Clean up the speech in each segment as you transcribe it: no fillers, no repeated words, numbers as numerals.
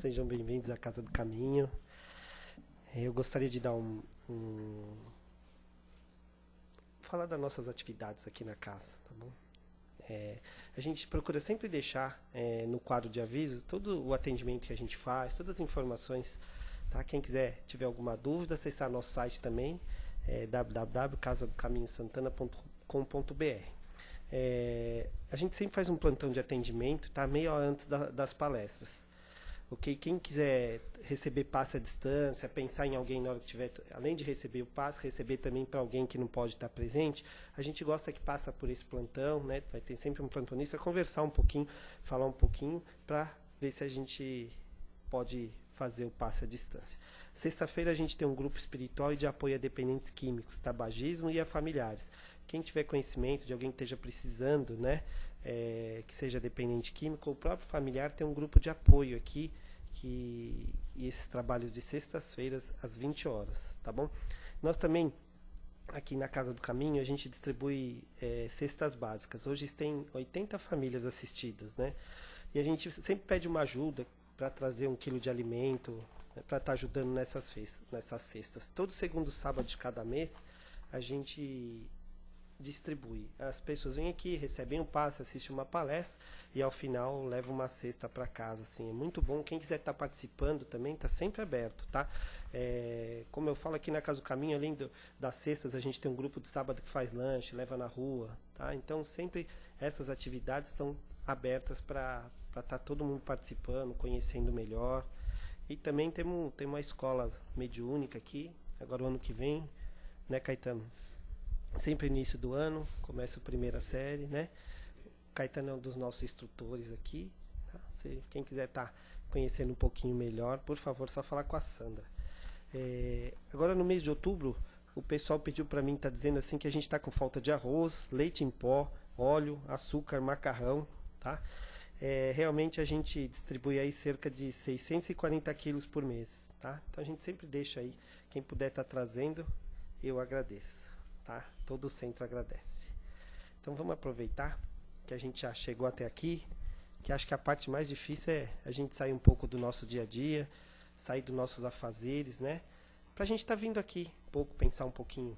Sejam bem-vindos à Casa do Caminho. Eu gostaria de dar falar das nossas atividades aqui na casa, tá bom? A gente procura sempre deixar no quadro de aviso todo o atendimento que a gente faz, todas as informações, tá? Quem quiser, tiver alguma dúvida, acessar nosso site também, www.casadocaminhosantana.com.br. A gente sempre faz um plantão de atendimento, tá? Meia hora antes das palestras. Ok? Quem quiser receber passe à distância, pensar em alguém na hora que tiver, além de receber o passe, receber também para alguém que não pode estar presente, a gente gosta que passa por esse plantão, né? Vai ter sempre um plantonista, conversar um pouquinho, falar um pouquinho, para ver se a gente pode fazer o passe à distância. Sexta-feira a gente tem um grupo espiritual e de apoio a dependentes químicos, tabagismo e a familiares. Quem tiver conhecimento de alguém que esteja precisando, né? Que seja dependente químico, ou o próprio familiar, tem um grupo de apoio aqui, e esses trabalhos de sextas-feiras às 20 horas, tá bom? Nós também, aqui na Casa do Caminho, a gente distribui cestas básicas. Hoje tem 80 famílias assistidas, né? E a gente sempre pede uma ajuda para trazer 1 quilo de alimento, né, para estar ajudando nessas cestas. Todo segundo sábado de cada mês, a gente distribui. As pessoas vêm aqui, recebem um passe, assistem uma palestra e ao final levam uma cesta para casa. Assim, é muito bom. Quem quiser estar participando também está sempre aberto, tá? Como eu falo aqui na Casa do Caminho, além das cestas, a gente tem um grupo de sábado que faz lanche, leva na rua, tá? Então sempre essas atividades estão abertas para estar todo mundo participando, conhecendo melhor. E também temos uma escola mediúnica aqui, agora o ano que vem, né, Caetano? Sempre no início do ano, começa a primeira série, né? O Caetano é um dos nossos instrutores aqui, tá? Quem quiser estar conhecendo um pouquinho melhor, por favor, só falar com a Sandra. Agora no mês de outubro, o pessoal pediu para mim, tá dizendo assim que a gente está com falta de arroz, leite em pó, óleo, açúcar, macarrão, tá? Realmente a gente distribui aí cerca de 640 quilos por mês, tá? Então a gente sempre deixa aí, quem puder estar trazendo, eu agradeço. Tá? Todo o centro agradece. Então vamos aproveitar que a gente já chegou até aqui, que acho que a parte mais difícil é a gente sair um pouco do nosso dia a dia, sair dos nossos afazeres, né? Pra gente estar vindo aqui, pensar um pouquinho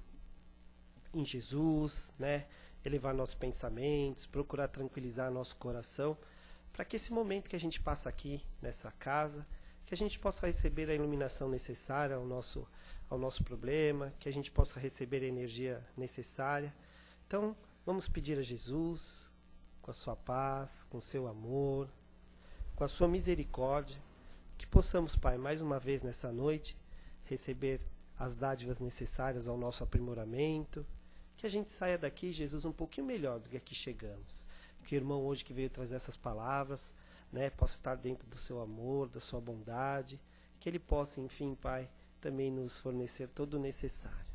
em Jesus, né? Elevar nossos pensamentos, procurar tranquilizar nosso coração, para que esse momento que a gente passa aqui nessa casa, que a gente possa receber a iluminação necessária ao nosso problema, que a gente possa receber a energia necessária. Então, vamos pedir a Jesus, com a sua paz, com o seu amor, com a sua misericórdia, que possamos, Pai, mais uma vez nessa noite, receber as dádivas necessárias ao nosso aprimoramento, que a gente saia daqui, Jesus, um pouquinho melhor do que aqui chegamos. Que o irmão hoje que veio trazer essas palavras, né, possa estar dentro do seu amor, da sua bondade, que ele possa, enfim, Pai, também nos fornecer todo o necessário.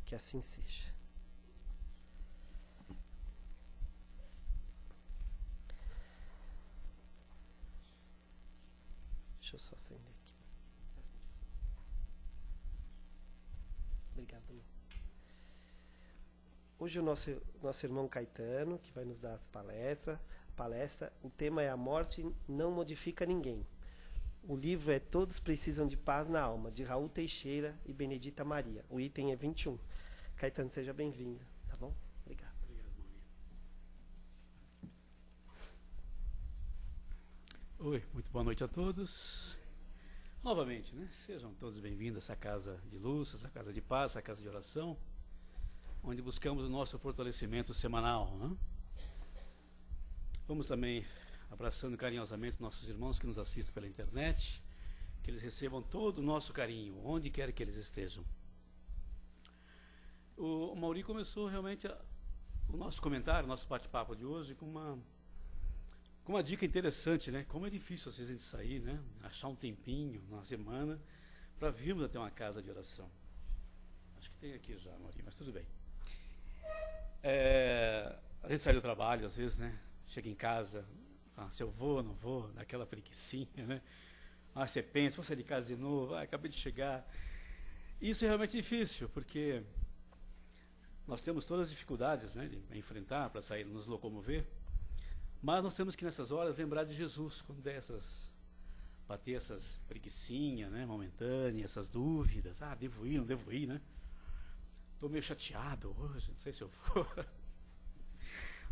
Que assim seja. Deixa eu só acender aqui. Obrigado, irmão. Hoje o nosso irmão Caetano, que vai nos dar as palestra, o tema é A Morte Não Modifica Ninguém. O livro é Todos Precisam de Paz na Alma, de Raul Teixeira e Benedita Maria. O item é 21. Caetano, seja bem-vindo, tá bom? Obrigado. Obrigado, Mauri. Oi, muito boa noite a todos. Novamente, né? Sejam todos bem-vindos a essa casa de luz, essa casa de paz, essa casa de oração, onde buscamos o nosso fortalecimento semanal, né? Vamos também abraçando carinhosamente nossos irmãos que nos assistem pela internet, que eles recebam todo o nosso carinho, onde quer que eles estejam. O Mauri começou realmente o nosso comentário, o nosso bate-papo de hoje com uma dica interessante, né? Como é difícil às vezes a gente sair, né? Achar um tempinho na semana para virmos até uma casa de oração. Acho que tem aqui já, Mauri, mas tudo bem. A gente sai do trabalho às vezes, né? Chega em casa, se eu vou, não vou, daquela preguicinha, né? Você pensa, vou sair de casa de novo, acabei de chegar. Isso é realmente difícil, porque nós temos todas as dificuldades, né, de enfrentar para sair, nos locomover, mas nós temos que nessas horas lembrar de Jesus, quando der essas bater essas preguiçinhas, né, momentâneas, essas dúvidas. Ah, devo ir, não devo ir, né? Estou meio chateado hoje, não sei se eu vou.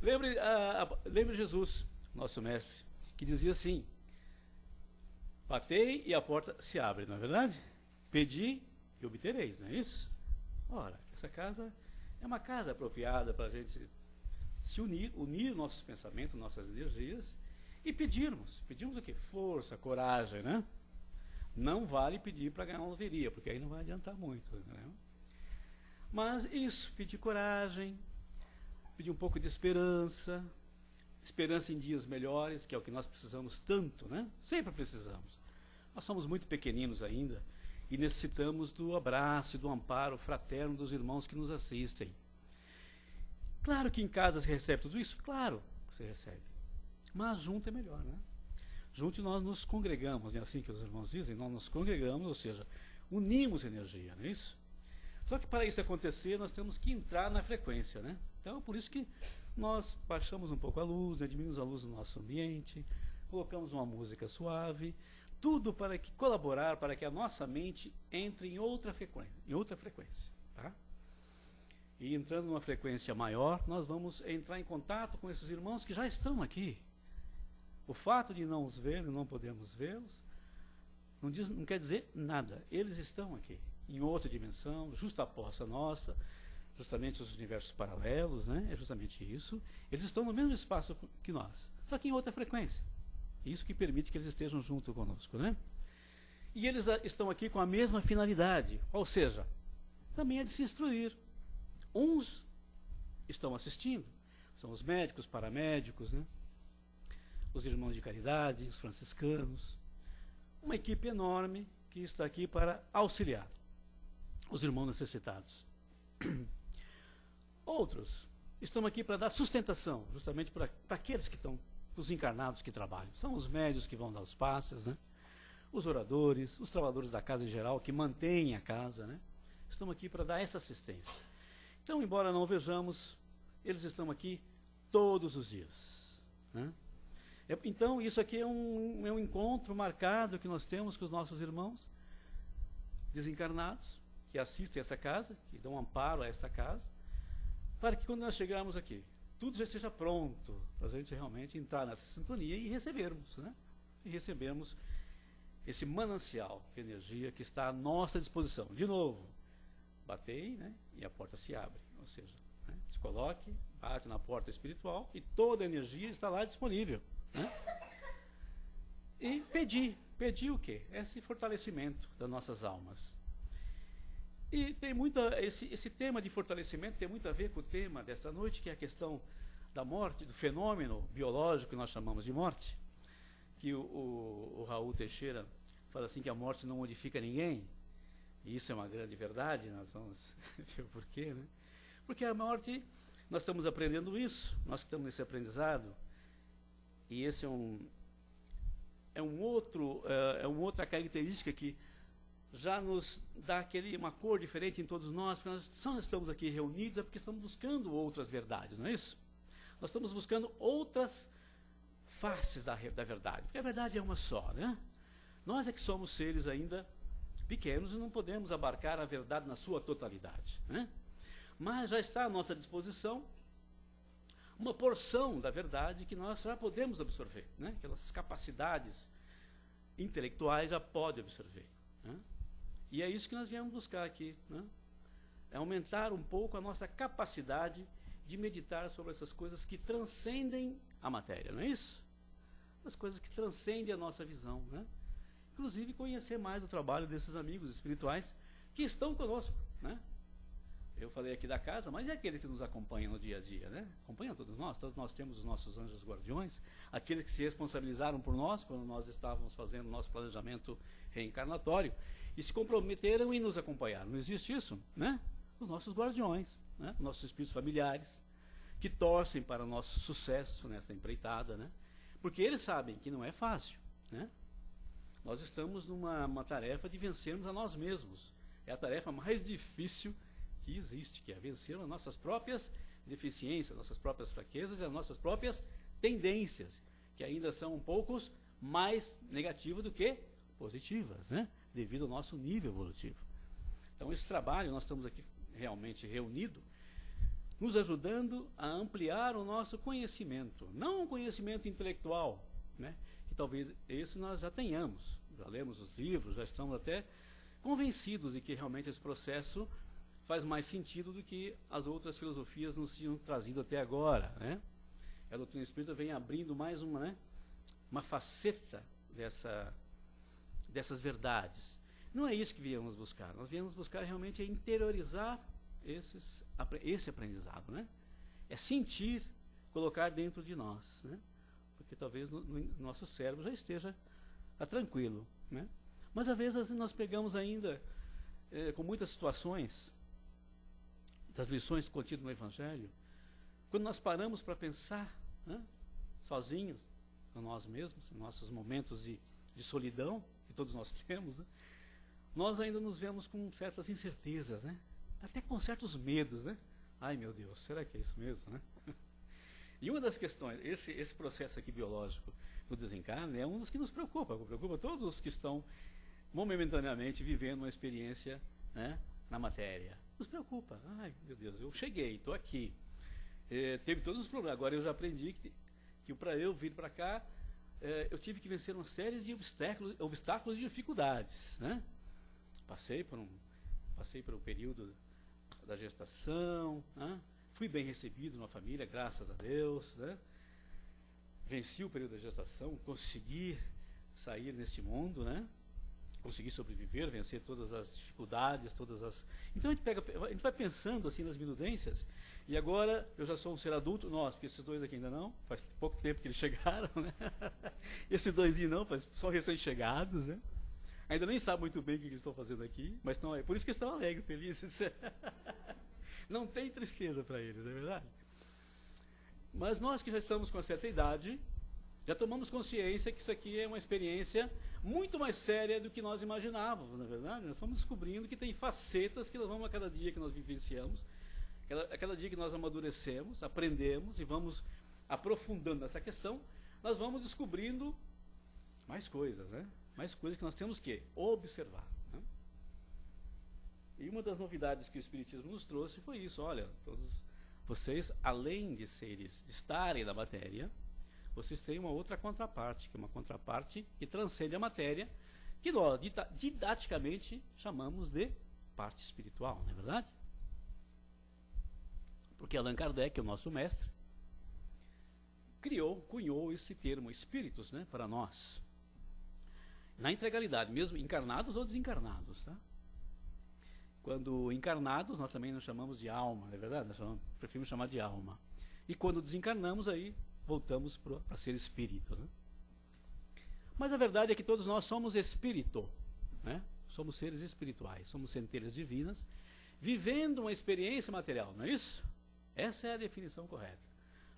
Lembre Jesus, nosso mestre, que dizia assim: batei e a porta se abre, não é verdade? Pedi e obtereis, não é isso? Ora, essa casa é uma casa apropriada para a gente se unir nossos pensamentos, nossas energias e pedirmos o quê? Força, coragem, né? Não vale pedir para ganhar uma loteria, porque aí não vai adiantar muito, né? Mas isso, pedir coragem, pedir um pouco de esperança em dias melhores, que é o que nós precisamos tanto, né? Sempre precisamos. Nós somos muito pequeninos ainda e necessitamos do abraço e do amparo fraterno dos irmãos que nos assistem. Claro que em casa se recebe tudo isso, claro que você recebe. Mas junto é melhor, né? Junto nós nos congregamos, é assim que os irmãos dizem, nós nos congregamos, ou seja, unimos energia, não é isso? Só que para isso acontecer, nós temos que entrar na frequência, né? Então, por isso que nós baixamos um pouco a luz, né? Diminuímos a luz no nosso ambiente, colocamos uma música suave, tudo para colaborar para que a nossa mente entre em outra frequência, tá? E entrando numa frequência maior, nós vamos entrar em contato com esses irmãos que já estão aqui. O fato de não os ver e não podemos vê-los, não quer dizer nada. Eles estão aqui, em outra dimensão, justaposta nossa, justamente os universos paralelos, né? É justamente isso. Eles estão no mesmo espaço que nós, só que em outra frequência. Isso que permite que eles estejam junto conosco, né? E eles estão aqui com a mesma finalidade, ou seja, também é de se instruir. Uns estão assistindo, são os médicos, paramédicos, né? Os irmãos de caridade, os franciscanos, uma equipe enorme que está aqui para auxiliar os irmãos necessitados. Outros estão aqui para dar sustentação, justamente para aqueles que estão, os encarnados que trabalham. São os médios que vão dar os passes, né? Os oradores, os trabalhadores da casa em geral, que mantêm a casa, né? Estão aqui para dar essa assistência. Então, embora não vejamos, eles estão aqui todos os dias, né? Então, isso aqui é um encontro marcado que nós temos com os nossos irmãos desencarnados, que assistem a essa casa, que dão amparo a essa casa, para que quando nós chegarmos aqui, tudo já esteja pronto para a gente realmente entrar nessa sintonia e recebermos, né? E recebermos esse manancial de energia que está à nossa disposição. De novo, batei, né? E a porta se abre, ou seja, né? Se coloque, bate na porta espiritual e toda a energia está lá disponível, né? E pedir o quê? Esse fortalecimento das nossas almas. E tem esse tema de fortalecimento tem muito a ver com o tema desta noite, que é a questão da morte, do fenômeno biológico que nós chamamos de morte, que o Raul Teixeira fala assim que a morte não modifica ninguém, e isso é uma grande verdade, nós vamos ver o porquê, né? Porque a morte, nós estamos aprendendo isso, nós que estamos nesse aprendizado, e esse é uma outra característica que já nos dá uma cor diferente em todos nós, porque nós só estamos aqui reunidos é porque estamos buscando outras verdades, não é isso? Nós estamos buscando outras faces da verdade, porque a verdade é uma só, né? Nós é que somos seres ainda pequenos e não podemos abarcar a verdade na sua totalidade, né? Mas já está à nossa disposição uma porção da verdade que nós já podemos absorver, né? Que nossas capacidades intelectuais já podem absorver, né? E é isso que nós viemos buscar aqui, né? É aumentar um pouco a nossa capacidade de meditar sobre essas coisas que transcendem a matéria, não é isso? As coisas que transcendem a nossa visão, né? Inclusive conhecer mais o trabalho desses amigos espirituais que estão conosco, né? Eu falei aqui da casa, mas é aquele que nos acompanha no dia a dia, né? Acompanha todos nós temos os nossos anjos guardiões, aqueles que se responsabilizaram por nós quando nós estávamos fazendo o nosso planejamento reencarnatório e se comprometeram em nos acompanhar. Não existe isso, né? Os nossos guardiões, né? Os nossos espíritos familiares, que torcem para o nosso sucesso nessa empreitada, né? Porque eles sabem que não é fácil, né? Nós estamos numa tarefa de vencermos a nós mesmos. É a tarefa mais difícil que existe, que é vencer as nossas próprias deficiências, nossas próprias fraquezas e as nossas próprias tendências, que ainda são um pouco mais negativas do que positivas, né? Devido ao nosso nível evolutivo. Então, esse trabalho, nós estamos aqui realmente reunidos, nos ajudando a ampliar o nosso conhecimento. Não um conhecimento intelectual, né? Que talvez esse nós já tenhamos. Já lemos os livros, já estamos até convencidos de que realmente esse processo faz mais sentido do que as outras filosofias nos tinham trazido até agora, né? A doutrina espírita vem abrindo mais uma, né, uma faceta dessas verdades. Não é isso que viemos buscar. Nós viemos buscar realmente interiorizar esse aprendizado, né? É sentir, colocar dentro de nós, né? Porque talvez no nosso cérebro já esteja tranquilo, né? Mas às vezes nós pegamos ainda, com muitas situações, das lições contidas no Evangelho, quando nós paramos para pensar, né, sozinhos, com nós mesmos, em nossos momentos de solidão, que todos nós temos, né, nós ainda nos vemos com certas incertezas, né? Até com certos medos, né? Ai, meu Deus, será que é isso mesmo, né? E uma das questões, esse processo aqui biológico do desencarne é um dos que nos preocupa todos os que estão momentaneamente vivendo uma experiência, né, na matéria. Nos preocupa. Ai, meu Deus, eu cheguei, estou aqui. Teve todos os problemas. Agora eu já aprendi que para eu vir para cá, eu tive que vencer uma série de obstáculos e dificuldades, né? Passei por um período da gestação, né? Fui bem recebido numa família, graças a Deus, né? Venci o período da gestação, consegui sair nesse mundo, né? Consegui sobreviver, vencer todas as dificuldades, Então a gente vai pensando assim nas minudências, e agora eu já sou um ser adulto, porque esses dois aqui ainda não, faz pouco tempo que eles chegaram, né? Esses dois não, são recém-chegados, né? Ainda nem sabem muito bem o que eles estão fazendo aqui, mas estão aí. Por isso que estão alegres, felizes. Não tem tristeza para eles, é verdade? Mas nós que já estamos com uma certa idade, já tomamos consciência que isso aqui é uma experiência muito mais séria do que nós imaginávamos, não é verdade? Nós fomos descobrindo que tem facetas que nós vamos a cada dia que nós vivenciamos, a cada dia que nós amadurecemos, aprendemos e vamos aprofundando essa questão, nós vamos descobrindo mais coisas, né? Mais coisas que nós temos que observar, né? E uma das novidades que o Espiritismo nos trouxe foi isso. Olha, todos vocês, além de estarem na matéria, vocês têm uma outra contraparte, que é uma contraparte que transcende a matéria, que nós didaticamente chamamos de parte espiritual, não é verdade? Porque Allan Kardec, o nosso mestre, cunhou esse termo espíritos, né, para nós. Na integralidade, mesmo encarnados ou desencarnados, tá? Quando encarnados, nós também nos chamamos de alma, não é verdade? Nós preferimos chamar de alma. E quando desencarnamos, aí voltamos para ser espírito, né? Mas a verdade é que todos nós somos espírito, né? Somos seres espirituais, somos centelhas divinas, vivendo uma experiência material, não é isso? Essa é a definição correta.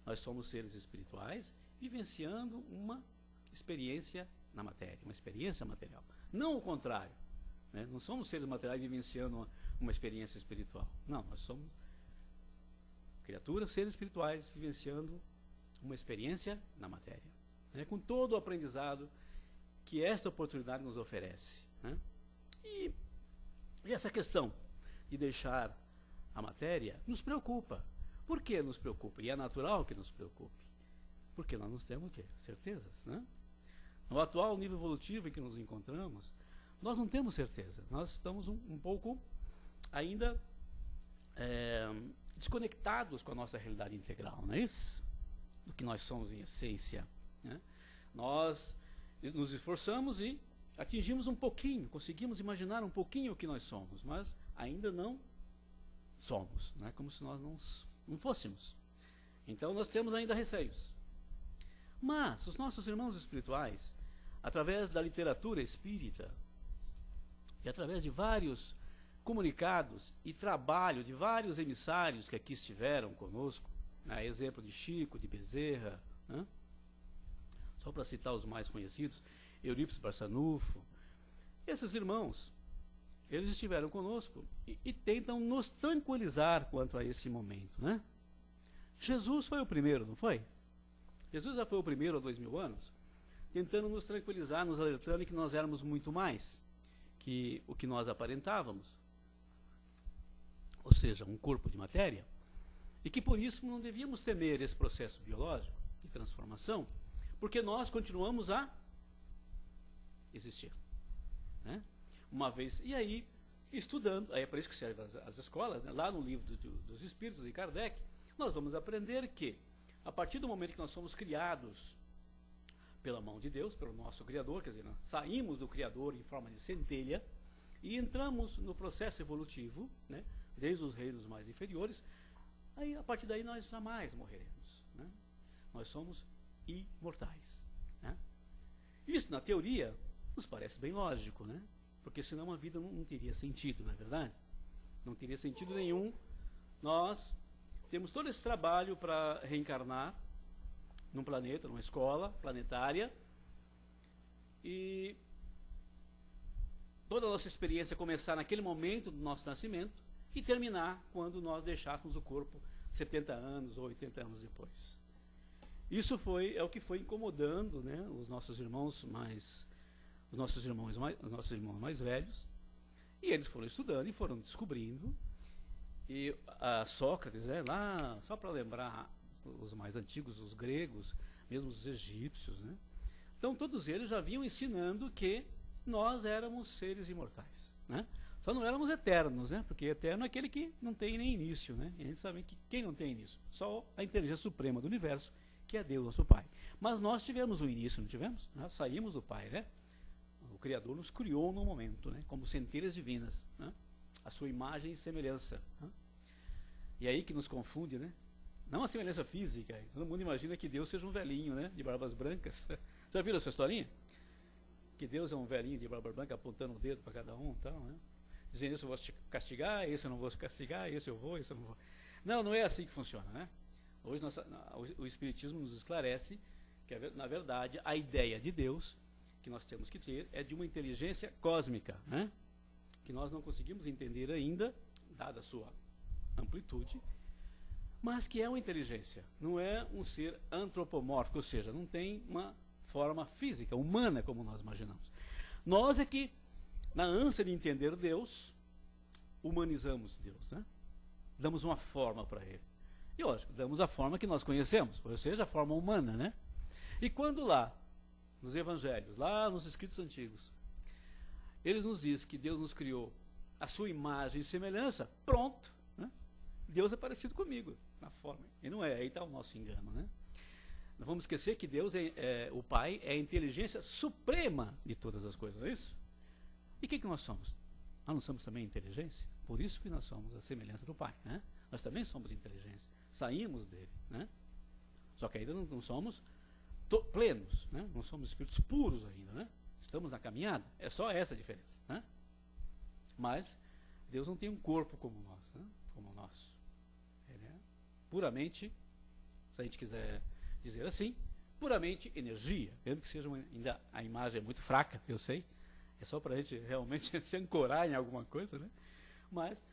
Nós somos seres espirituais vivenciando uma experiência na matéria, uma experiência material. Não o contrário, né? Não somos seres materiais vivenciando uma experiência espiritual. Não, nós somos criaturas, seres espirituais vivenciando uma experiência na matéria, né? Com todo o aprendizado que esta oportunidade nos oferece, né? E essa questão de deixar a matéria nos preocupa. Por que nos preocupa? E é natural que nos preocupe. Porque nós não temos o quê? Certezas, né? No atual nível evolutivo em que nos encontramos, nós não temos certeza. Nós estamos um pouco ainda desconectados com a nossa realidade integral, não é isso? Do que nós somos em essência, né? Nós nos esforçamos e atingimos um pouquinho, conseguimos imaginar um pouquinho o que nós somos, mas ainda não somos, não é como se nós não fôssemos. Então nós temos ainda receios. Mas os nossos irmãos espirituais, através da literatura espírita e através de vários comunicados e trabalho de vários emissários que aqui estiveram conosco, né, exemplo de Chico, de Bezerra, né, só para citar os mais conhecidos, Eurípides Barçanufo, esses irmãos, eles estiveram conosco e tentam nos tranquilizar quanto a esse momento, né? Jesus foi o primeiro, não foi? Jesus já foi o primeiro há 2000 anos. tentando nos tranquilizar, nos alertando que nós éramos muito mais que o que nós aparentávamos. Ou seja, um corpo de matéria. E que por isso não devíamos temer esse processo biológico de transformação, porque nós continuamos a existir. Né? Uma vez, e aí, estudando, aí é para isso que servem as escolas, né? Lá no livro dos Espíritos de Kardec, nós vamos aprender que, a partir do momento que nós somos criados pela mão de Deus, pelo nosso Criador, quer dizer, nós saímos do Criador em forma de centelha e entramos no processo evolutivo, né? Desde os reinos mais inferiores, aí, a partir daí nós jamais morreremos. Né? Nós somos imortais. Né? Isso, na teoria, nos parece bem lógico, né? Porque senão a vida não teria sentido, não é verdade? Não teria sentido nenhum. Nós temos todo esse trabalho para reencarnar num planeta, numa escola planetária, e toda a nossa experiência começar naquele momento do nosso nascimento e terminar quando nós deixássemos o corpo 70 anos ou 80 anos depois. Isso é o que foi incomodando, né, os nossos irmãos mais velhos, e eles foram estudando e foram descobrindo. E Sócrates, né, lá, só para lembrar os mais antigos, os gregos, mesmo os egípcios, né? Então todos eles já vinham ensinando que nós éramos seres imortais, né? Só não éramos eternos, né? Porque eterno é aquele que não tem nem início, né? E a gente sabe que quem não tem início? Só a inteligência suprema do universo, que é Deus, nosso Pai. Mas nós tivemos um início, não tivemos? Nós saímos do Pai, né? O Criador nos criou num momento, né? Como centelhas divinas, né? A sua imagem e semelhança. Né? E aí que nos confunde, né? Não a semelhança física. Todo mundo imagina que Deus seja um velhinho, né? De barbas brancas. Já viram essa historinha? Que Deus é um velhinho de barba branca apontando o dedo para cada um, tal, né? Dizendo, esse eu vou te castigar, esse eu não vou te castigar, esse eu vou, esse eu não vou. Não, não é assim que funciona, né? Hoje o Espiritismo nos esclarece que, na verdade, a ideia de Deus que nós temos que ter é de uma inteligência cósmica, né? Que nós não conseguimos entender ainda, dada a sua amplitude, mas que é uma inteligência, não é um ser antropomórfico, ou seja, não tem uma forma física, humana, como nós imaginamos. Nós é que, na ânsia de entender Deus, humanizamos Deus, né? Damos uma forma para Ele. E, lógico, damos a forma que nós conhecemos, ou seja, a forma humana, né? E quando lá, nos Evangelhos, lá nos Escritos Antigos, eles nos dizem que Deus nos criou a sua imagem e semelhança, pronto, né? Deus é parecido comigo, na forma. E não é, aí está o nosso engano, né? Não vamos esquecer que Deus, o Pai, é a inteligência suprema de todas as coisas, não é isso? E o que nós somos? Nós não somos também inteligência? Por isso que nós somos a semelhança do Pai, né? Nós também somos inteligência, saímos dele, né? Só que ainda não somos plenos, né? Não somos espíritos puros ainda, né? Estamos na caminhada, é só essa a diferença, né? Mas Deus não tem um corpo como nós, né? Como o nosso. Ele é puramente, se a gente quiser dizer assim, puramente energia, mesmo que seja ainda a imagem é muito fraca, eu sei, é só para a gente realmente se ancorar em alguma coisa, né? Mas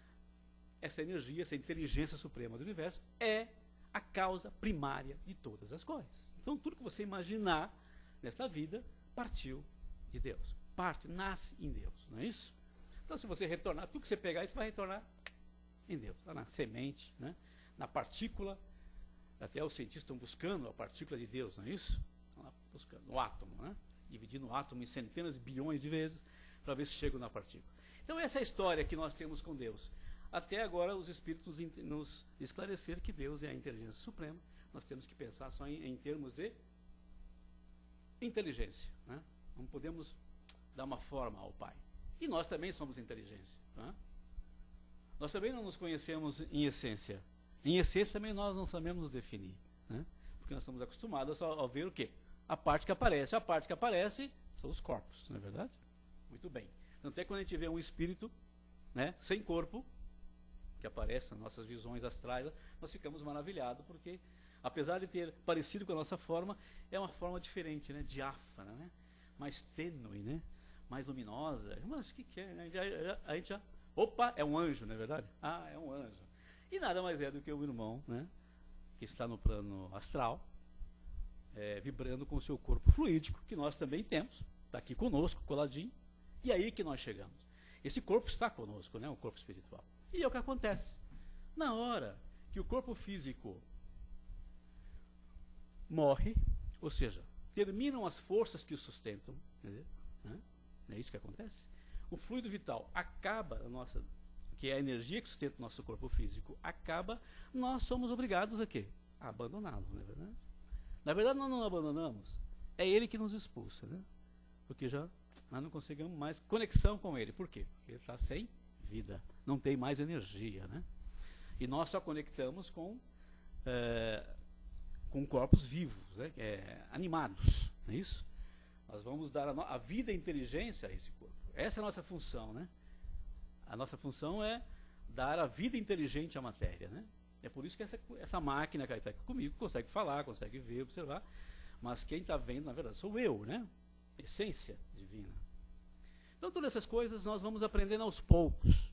essa energia, essa inteligência suprema do universo é a causa primária de todas as coisas. Então tudo que você imaginar nesta vida partiu de Deus, nasce em Deus, não é isso? Então se você retornar, tudo que você pegar, isso vai retornar em Deus, na semente, né? Na partícula. Até os cientistas estão buscando a partícula de Deus, não é isso? Estão lá buscando o átomo, né? Dividindo o átomo em centenas de bilhões de vezes para ver se chegam na partícula. Então essa é a história que nós temos com Deus. Até agora os Espíritos nos esclareceram que Deus é a inteligência suprema. Nós temos que pensar só em termos de inteligência, né? Não podemos dar uma forma ao Pai. E nós também somos inteligência, né? Nós também não nos conhecemos em essência. Em essência também nós não sabemos nos definir, né? Porque nós estamos acostumados a ver o quê? A parte que aparece. A parte que aparece são os corpos, não é verdade? Muito bem. Então, até quando a gente vê um espírito, né, sem corpo, que aparece nas nossas visões astrais, nós ficamos maravilhados, porque, apesar de ter parecido com a nossa forma, é uma forma diferente, né, diáfana, né, mais tênue, né, mais luminosa. Mas o que é? A gente já... Opa, é um anjo, não é verdade? Ah, é um anjo. E nada mais é do que o irmão, né, que está no plano astral, vibrando com o seu corpo fluídico, que nós também temos, está aqui conosco, coladinho, e aí que nós chegamos. Esse corpo está conosco, né, o corpo espiritual. E é o que acontece. Na hora que o corpo físico morre, ou seja, terminam as forças que o sustentam, entendeu? Não é isso que acontece? O fluido vital acaba, que é a energia que sustenta o nosso corpo físico, acaba, nós somos obrigados a quê? A abandoná-lo, não é verdade? Na verdade, nós não abandonamos, é ele que nos expulsa, né? Porque nós não conseguimos mais conexão com ele. Por quê? Porque ele está sem vida, não tem mais energia, né? E nós só conectamos com corpos vivos, né? Animados, não é isso? Nós vamos dar a vida e a inteligência a esse corpo. Essa é a nossa função, né? A nossa função é dar a vida inteligente à matéria, né? É por isso que essa máquina que está aqui comigo consegue falar, consegue ver, observar, mas quem está vendo, na verdade, sou eu, né? Essência divina. Então, todas essas coisas nós vamos aprendendo aos poucos,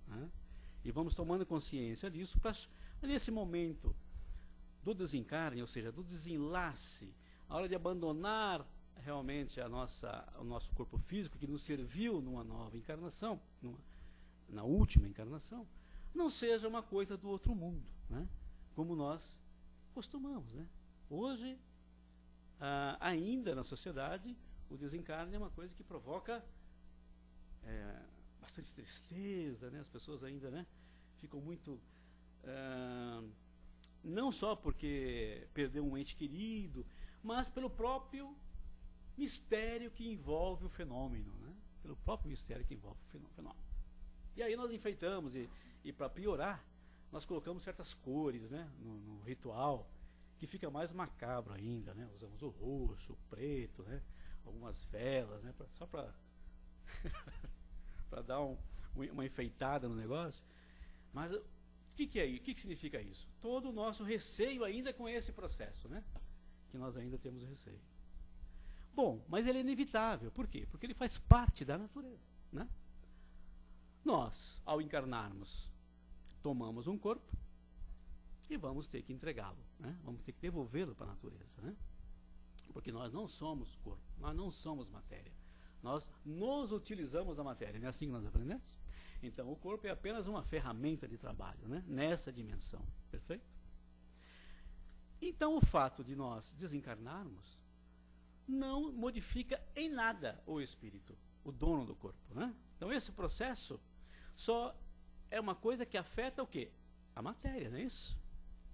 né? E vamos tomando consciência disso para, nesse momento do desencarne, ou seja, do desenlace, a hora de abandonar realmente o nosso corpo físico, que nos serviu numa nova encarnação, na última encarnação, não seja uma coisa do outro mundo, né? Como nós costumamos, né? Hoje, ainda na sociedade, o desencarne é uma coisa que provoca bastante tristeza, né? As pessoas ainda, né, ficam muito... não só porque perdeu um ente querido, mas pelo próprio mistério que envolve o fenômeno, né? Pelo próprio mistério que envolve o fenômeno. E aí nós enfeitamos, e para piorar, nós colocamos certas cores, né, no ritual, que fica mais macabro ainda, né? Usamos o roxo, o preto, né? Algumas velas, né? Só para para dar uma enfeitada no negócio. Mas o que é isso? O que significa isso? Todo o nosso receio ainda com esse processo, né? Que nós ainda temos receio. Bom, mas ele é inevitável. Por quê? Porque ele faz parte da natureza, né? Nós, ao encarnarmos, tomamos um corpo e vamos ter que entregá-lo, né? Vamos ter que devolvê-lo para a natureza, né? Porque nós não somos corpo, nós não somos matéria. Nós nos utilizamos da matéria, não é assim que nós aprendemos? Então, o corpo é apenas uma ferramenta de trabalho, né? Nessa dimensão, perfeito? Então, o fato de nós desencarnarmos não modifica em nada o espírito, o dono do corpo, né? Então, esse processo só é uma coisa que afeta o quê? A matéria, não é isso?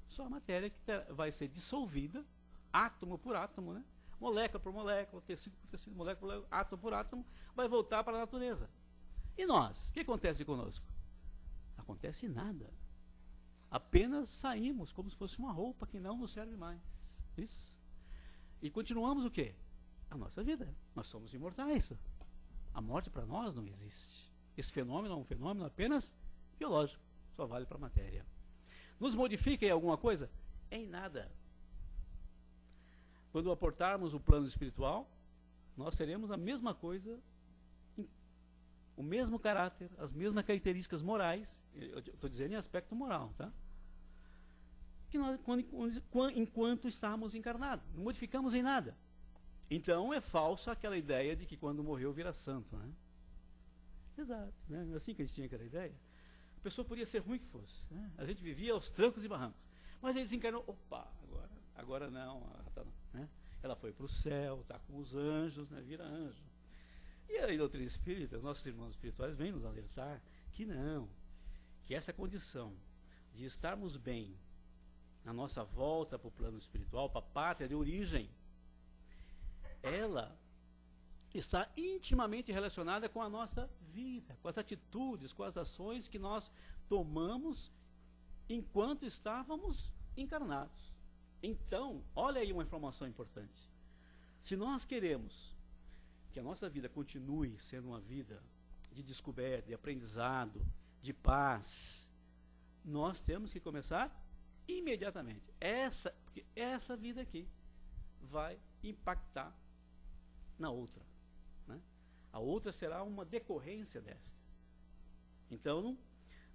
Só a matéria que vai ser dissolvida, átomo por átomo, né? Molécula por molécula, tecido por tecido, molécula por molécula, átomo por átomo, vai voltar para a natureza. E nós? O que acontece conosco? Acontece nada. Apenas saímos como se fosse uma roupa que não nos serve mais. Isso. E continuamos o quê? A nossa vida. Nós somos imortais. A morte para nós não existe. Esse fenômeno é um fenômeno apenas biológico. Só vale para a matéria. Nos modifica em alguma coisa? Em nada. Quando aportarmos o plano espiritual, nós teremos a mesma coisa, o mesmo caráter, as mesmas características morais, eu estou dizendo em aspecto moral, tá? Que nós, enquanto estamos encarnados, não modificamos em nada. Então é falsa aquela ideia de que quando morreu vira santo, né? Exato, né? Assim que a gente tinha aquela ideia. A pessoa podia ser ruim que fosse, né? A gente vivia aos trancos e barrancos. Mas ele desencarnou, opa, agora não, né? Ela foi para o céu, está com os anjos, né? Vira anjo. E a doutrina espírita, nossos irmãos espirituais vêm nos alertar que não, que essa condição de estarmos bem na nossa volta para o plano espiritual, para a pátria de origem, ela está intimamente relacionada com a nossa vida, com as atitudes, com as ações que nós tomamos enquanto estávamos encarnados. Então, olha aí uma informação importante. Se nós queremos que a nossa vida continue sendo uma vida de descoberta, de aprendizado, de paz, nós temos que começar imediatamente. Porque essa vida aqui vai impactar na outra, né? A outra será uma decorrência desta. Então,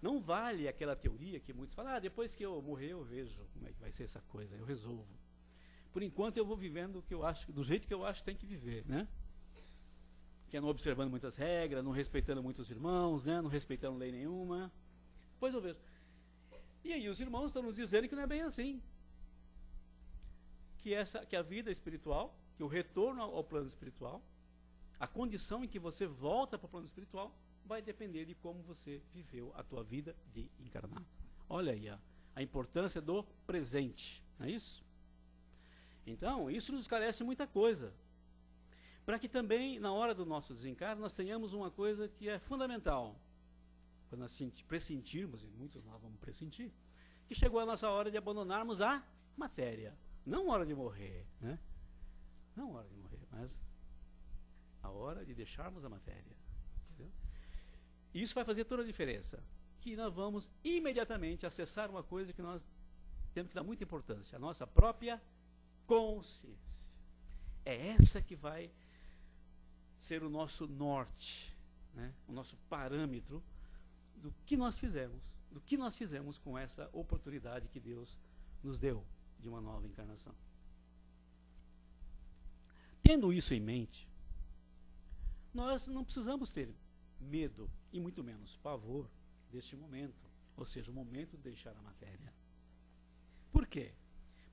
não vale aquela teoria que muitos falam, depois que eu morrer eu vejo como é que vai ser essa coisa, eu resolvo. Por enquanto eu vou vivendo o que eu acho, do jeito que eu acho que tem que viver, né? Que é não observando muitas regras, não respeitando muitos irmãos, né? Não respeitando lei nenhuma. Depois eu vejo. E aí os irmãos estão nos dizendo que não é bem assim. Que a vida espiritual, que o retorno ao plano espiritual, a condição em que você volta para o plano espiritual, vai depender de como você viveu a tua vida de encarnado. Olha aí a importância do presente, não é isso? Então, isso nos esclarece muita coisa. Para que também, na hora do nosso desencarne, nós tenhamos uma coisa que é fundamental. Quando nós pressentirmos, e muitos nós vamos pressentir, que chegou a nossa hora de abandonarmos a matéria. Não a hora de morrer, né? Não a hora de morrer, mas a hora de deixarmos a matéria. Entendeu? E isso vai fazer toda a diferença. Que nós vamos imediatamente acessar uma coisa que nós temos que dar muita importância, a nossa própria consciência. É essa que vai ser o nosso norte, né? O nosso parâmetro do que nós fizemos com essa oportunidade que Deus nos deu de uma nova encarnação. Tendo isso em mente, nós não precisamos ter medo e muito menos pavor deste momento, ou seja, o momento de deixar a matéria. Por quê?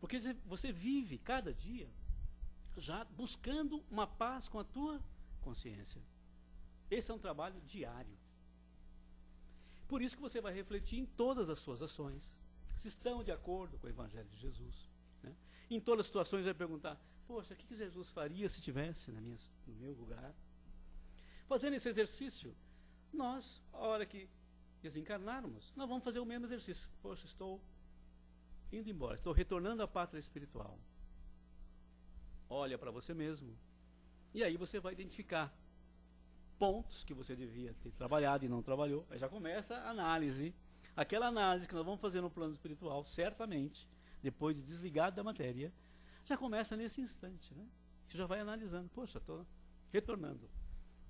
Porque você vive cada dia já buscando uma paz com a tua consciência. Esse é um trabalho diário. Por isso que você vai refletir em todas as suas ações, se estão de acordo com o Evangelho de Jesus. Né? Em todas as situações vai perguntar, poxa, o que Jesus faria se estivesse no meu lugar? Fazendo esse exercício, nós, a hora que desencarnarmos, nós vamos fazer o mesmo exercício. Poxa, estou indo embora, estou retornando à pátria espiritual. Olha para você mesmo. E aí você vai identificar pontos que você devia ter trabalhado e não trabalhou. Aí já começa a análise. Aquela análise que nós vamos fazer no plano espiritual, certamente, depois de desligar da matéria, já começa nesse instante, né? Você já vai analisando. Poxa, estou retornando.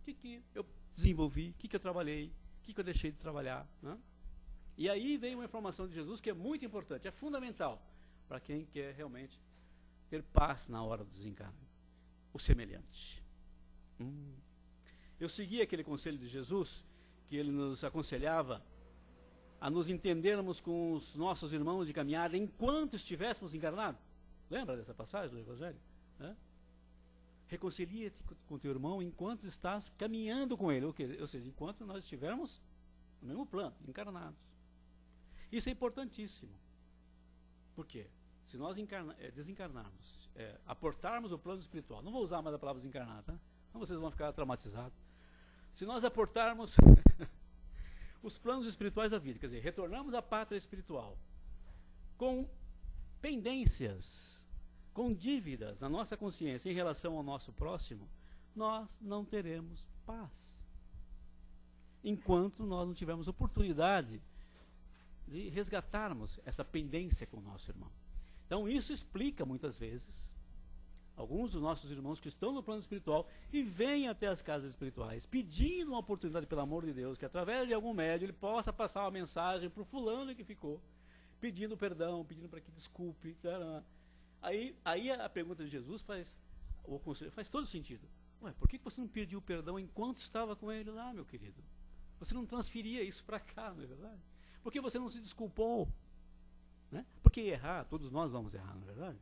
O que eu desenvolvi? O que eu trabalhei? O que eu deixei de trabalhar? Né? E aí vem uma informação de Jesus que é muito importante, é fundamental para quem quer realmente ter paz na hora do desencarne. O semelhante. Eu segui aquele conselho de Jesus, que ele nos aconselhava a nos entendermos com os nossos irmãos de caminhada enquanto estivéssemos encarnados. Lembra dessa passagem do Evangelho? Reconcilia-te com teu irmão enquanto estás caminhando com ele. Ou seja, enquanto nós estivermos no mesmo plano, encarnados. Isso é importantíssimo. Por quê? Se nós desencarnarmos, aportarmos o plano espiritual, não vou usar mais a palavra desencarnar, tá? Então vocês vão ficar traumatizados. Se nós aportarmos os planos espirituais da vida, quer dizer, retornamos à pátria espiritual, com pendências, com dívidas na nossa consciência em relação ao nosso próximo, nós não teremos paz. Enquanto nós não tivermos oportunidade de resgatarmos essa pendência com o nosso irmão. Então isso explica muitas vezes alguns dos nossos irmãos que estão no plano espiritual e vêm até as casas espirituais pedindo uma oportunidade, pelo amor de Deus, que através de algum médium ele possa passar uma mensagem para o fulano que ficou, pedindo perdão, pedindo para que desculpe. Aí a pergunta de Jesus o conselho faz todo sentido. Ué, por que você não pediu perdão enquanto estava com ele lá, meu querido? Você não transferia isso para cá, não é verdade? Por que você não se desculpou? Né? Porque errar, todos nós vamos errar, não é verdade?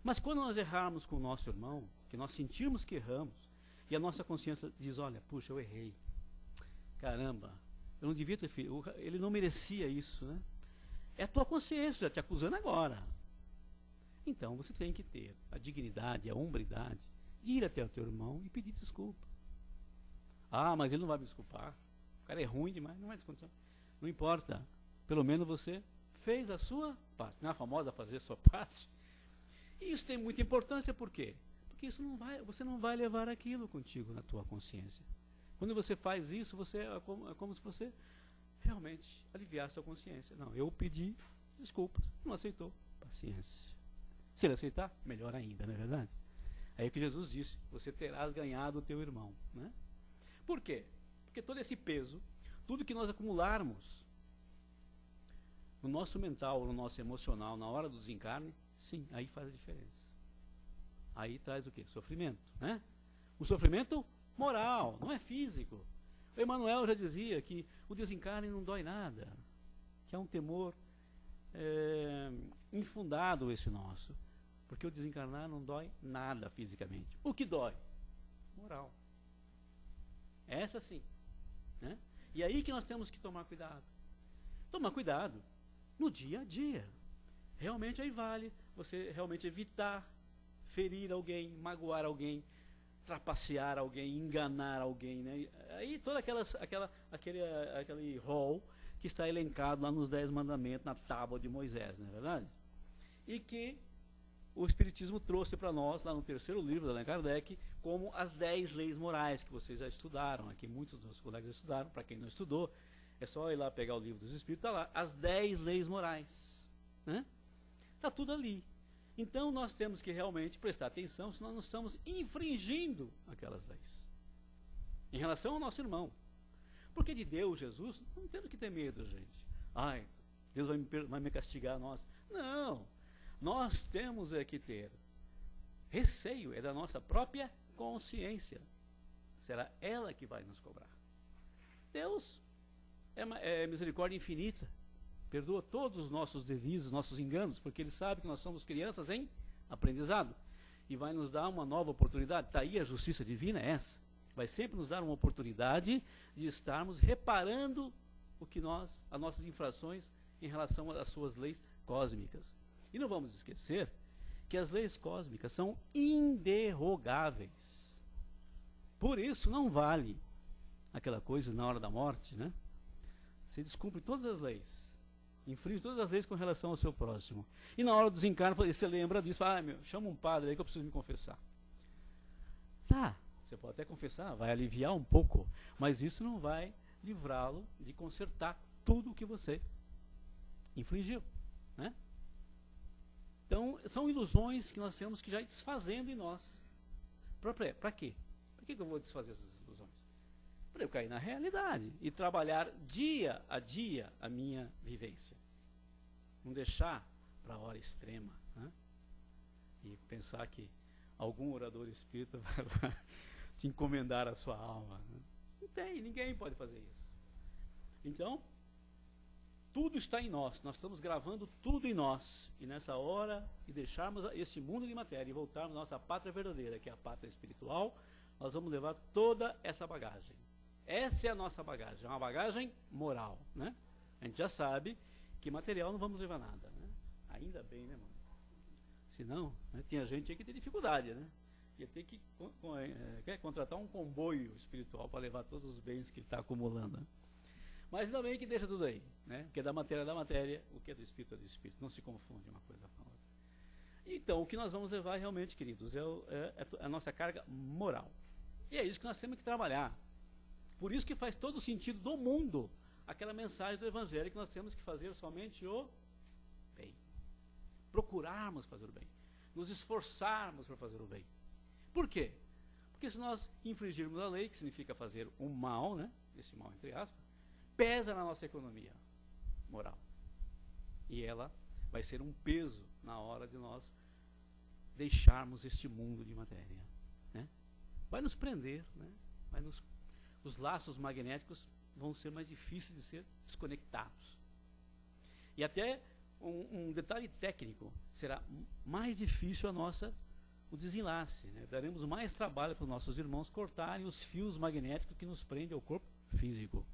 Mas quando nós errarmos com o nosso irmão, que nós sentirmos que erramos, e a nossa consciência diz, olha, puxa, eu errei. Caramba, eu não devia ter feito, ele não merecia isso, né? É a tua consciência já te acusando agora. Então você tem que ter a dignidade, a hombridade de ir até o teu irmão e pedir desculpa. Ah, mas ele não vai me desculpar. O cara é ruim demais, não vai desculpar. Não importa. Pelo menos você fez a sua parte. Não é a famosa fazer a sua parte? E isso tem muita importância, por quê? Porque você não vai levar aquilo contigo na tua consciência. Quando você faz isso, é como se você realmente aliviasse a sua consciência. Não, eu pedi desculpas, não aceitou, paciência. Se ele aceitar, melhor ainda, não é verdade? Aí o que Jesus disse, você terás ganhado o teu irmão. Né? Por quê? Porque todo esse peso, tudo que nós acumularmos no nosso mental, no nosso emocional, na hora do desencarne, sim, aí faz a diferença. aí traz o quê? Sofrimento, né? O sofrimento moral, não é físico. O Emmanuel já dizia que o desencarne não dói nada, que é um temor infundado esse nosso, porque o desencarnar não dói nada fisicamente. O que dói? Moral. Essa sim, né? E aí que nós temos que tomar cuidado. Tomar cuidado no dia a dia. Realmente aí vale você realmente evitar ferir alguém, magoar alguém, trapacear alguém, enganar alguém, né? Aí todo aquele rol que está elencado lá nos 10 mandamentos, na tábua de Moisés, não é verdade? E que o Espiritismo trouxe para nós, lá no terceiro livro de Allan Kardec, como as 10 leis morais, que vocês já estudaram, aqui muitos dos colegas estudaram, para quem não estudou, é só ir lá pegar o livro dos Espíritos, está lá, as 10 leis morais, né? Está tudo ali. Então nós temos que realmente prestar atenção se nós não estamos infringindo aquelas leis. Em relação ao nosso irmão. Porque de Deus, Jesus, não temos que ter medo, gente. Ai, Deus vai me castigar a nós. Não. Nós temos que ter receio, é da nossa própria consciência. Será ela que vai nos cobrar. Deus é misericórdia infinita. Perdoa todos os nossos deslizes, nossos enganos, porque Ele sabe que nós somos crianças em aprendizado. E vai nos dar uma nova oportunidade. Está aí a justiça divina, é essa. Vai sempre nos dar uma oportunidade de estarmos reparando as nossas infrações em relação às suas leis cósmicas. E não vamos esquecer que as leis cósmicas são inderrogáveis. Por isso não vale aquela coisa na hora da morte, né? Você descumpre todas as leis. Infringe todas as leis com relação ao seu próximo. E na hora do desencarne, você lembra disso, fala, chama um padre aí que eu preciso me confessar. Tá, você pode até confessar, vai aliviar um pouco, mas isso não vai livrá-lo de consertar tudo o que você infligiu, né? Então, são ilusões que nós temos que já ir desfazendo em nós. Para quê? Por que eu vou desfazer essas ilusões? Para eu cair na realidade e trabalhar dia a dia a minha vivência. Não deixar para a hora extrema, né? E pensar que algum orador espírita vai lá te encomendar a sua alma, né? Não tem, ninguém pode fazer isso. Então, tudo está em nós, nós estamos gravando tudo em nós. E nessa hora de deixarmos este mundo de matéria e voltarmos à nossa pátria verdadeira, que é a pátria espiritual, nós vamos levar toda essa bagagem. Essa é a nossa bagagem, é uma bagagem moral, né? A gente já sabe que material não vamos levar nada, né? Ainda bem, né, mano? Senão, né, tinha gente aí que tem dificuldade, né? Ia ter que contratar um comboio espiritual para levar todos os bens que ele está acumulando, né? Mas ainda bem que deixa tudo aí, né? O que é da matéria, o que é do espírito é do espírito. Não se confunde uma coisa com a outra. Então, o que nós vamos levar realmente, queridos, é a nossa carga moral. E é isso que nós temos que trabalhar. Por isso que faz todo o sentido do mundo aquela mensagem do Evangelho que nós temos que fazer somente o bem. Procurarmos fazer o bem. Nos esforçarmos para fazer o bem. Por quê? Porque se nós infringirmos a lei, que significa fazer o mal, né? Esse mal entre aspas, pesa na nossa economia moral. E ela vai ser um peso na hora de nós deixarmos este mundo de matéria, né? Vai nos prender, né? Os laços magnéticos vão ser mais difíceis de ser desconectados. E até um detalhe técnico, será mais difícil o desenlace, né? Daremos mais trabalho para os nossos irmãos cortarem os fios magnéticos que nos prendem ao corpo físico.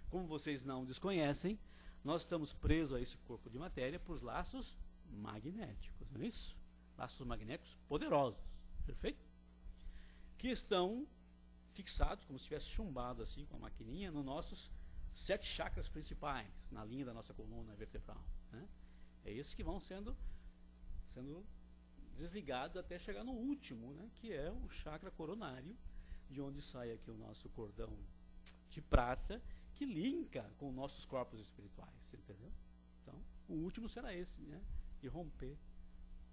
Como vocês não desconhecem, nós estamos presos a esse corpo de matéria por laços magnéticos, não é isso? Laços magnéticos poderosos, perfeito? Que estão fixados, como se tivesse chumbado assim com a maquininha, nos nossos 7 chakras principais, na linha da nossa coluna vertebral, né? É esses que vão sendo desligados até chegar no último, né? Que é o chakra coronário, de onde sai aqui o nosso cordão de prata, que linka com nossos corpos espirituais, entendeu? Então, o último será esse, né? De romper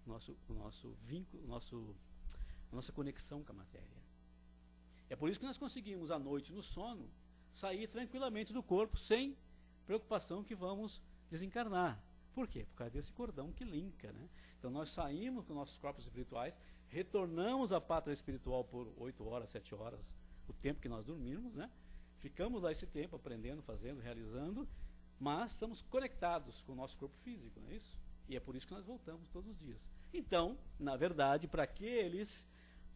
o nosso vínculo, a nossa conexão com a matéria. É por isso que nós conseguimos, à noite, no sono, sair tranquilamente do corpo, sem preocupação que vamos desencarnar. Por quê? Por causa desse cordão que linka, né? Então, nós saímos com nossos corpos espirituais, retornamos à pátria espiritual por 8 horas, 7 horas, o tempo que nós dormirmos, né? Ficamos lá esse tempo aprendendo, fazendo, realizando, mas estamos conectados com o nosso corpo físico, não é isso? E é por isso que nós voltamos todos os dias. Então, na verdade, para aqueles,